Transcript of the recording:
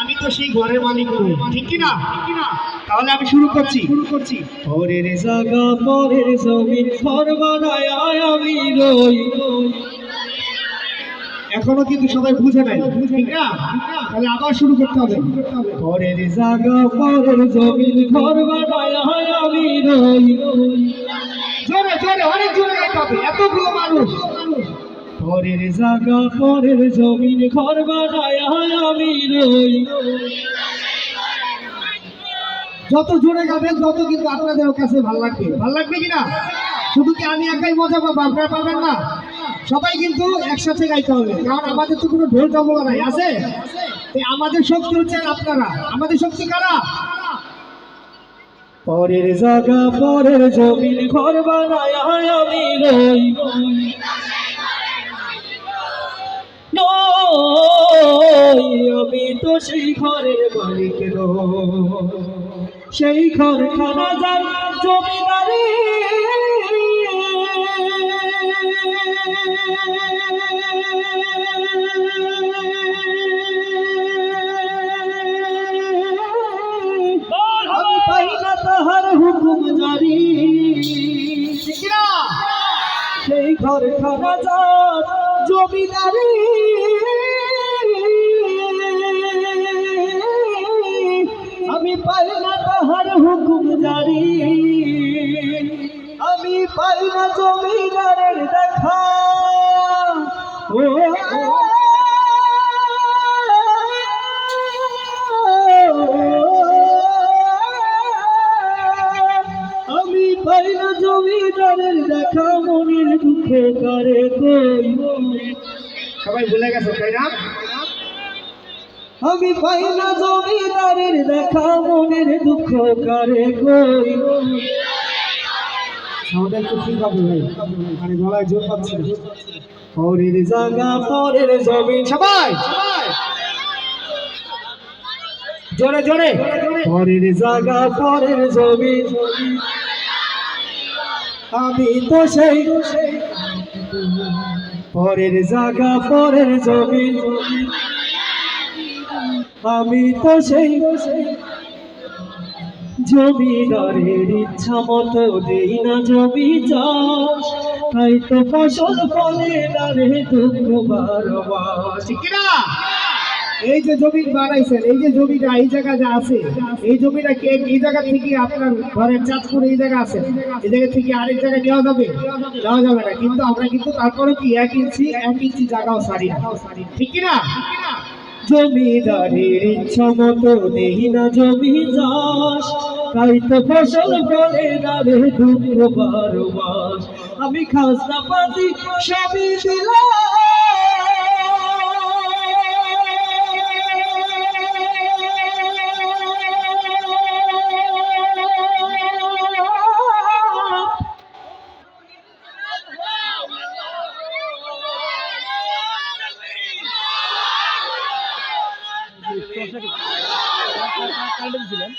আমি তো সেই ঘরের মালিক নই, ঠিক কি না? তাহলে আমি শুরু করছি। পরের জায়গা পরের জমিন ঘর বানায় আমি রই। এখনো কিন্তু সবাই বুঝে নাই, ঠিক না? তাহলে আবার শুরু করতে হবে। পরের জায়গা পরের জমিন ঘর বানায় আমি রই। জোরে জোরে অনেক জোরে গাইতে হবে, এতগুলো মানুষ। পরের জায়গা পরের জমিন ঘর বানায় আমি রই। যত জোরে গাবেন তত কিন্তু আপনাদের কাছে ভালো লাগবে। ভালো লাগবে কিনা? শুধু কি আমি একাই মজা পাবো, আপনারা পাবেন না? সবাই কিন্তু একসাথে গাইতে হবে, কারণ আমাদের তো কোনো ঢোল তবলা নাই, আছে? আমাদের শক্তি হচ্ছেন আপনারা। আমাদের শক্তি কারা? পরের জায়গা পরের জমিন ঘর বানায় আমি রই। আমি তো সেই ঘরের মালিক নই, সেই ঘর খানা যার জমিদারি। আমি পাই না তাহার হুকুম জারি, সেই ঘর খানা যার জমিদারি। আমি পাই না তাহার হুকুম জারি, আমি পাই না জমিদারের দেখা। ও আমি পাই না জমিদারের দেখা, মনের দুঃখে করে কই। সবাই ভুলে গেছে তাই না? আমি পাই না জমিদারের দেখা, মনের দুঃখ করে কই। সাউন্ড একটু ঠিক হবে ভাই, মানে গলায় জোর পাচ্ছি না। পরের জায়গা পরের জমিন, সবাই জোরে জোরে। পরের জায়গা পরের জমিন আমি তো সেই। পরের জায়গা পরের জমিন আমি তো সেই। জমিদারের ইচ্ছা মতো দেই না জমি চাষ, তাই তো ফসল ফলে না রে দুঃখ বারো মাস। ঠিক না? এই যে জমি বানাইছেন, এই যে জমিটা এই জায়গা যা আছে, এই জমিটা কে? এই জায়গা থেকে আপনার ঘরের চাঁদপুরে এই জায়গা আছে, এই জায়গা থেকে আরেক জায়গায় নেওয়া যাবে? নেওয়া যাবে না। কিন্তু আমরা কিন্তু তারপরে কি 1 ইঞ্চি জায়গাও ছাড়ি না, ঠিক কিনা? জমিদারের ইচ্ছা মতো দেই না জমি চাষ, তাই তো ফসল ফলে না রে দুঃখ বারো মাস। আমি খাজনা পাতি সবই দিলাম, ছিলেন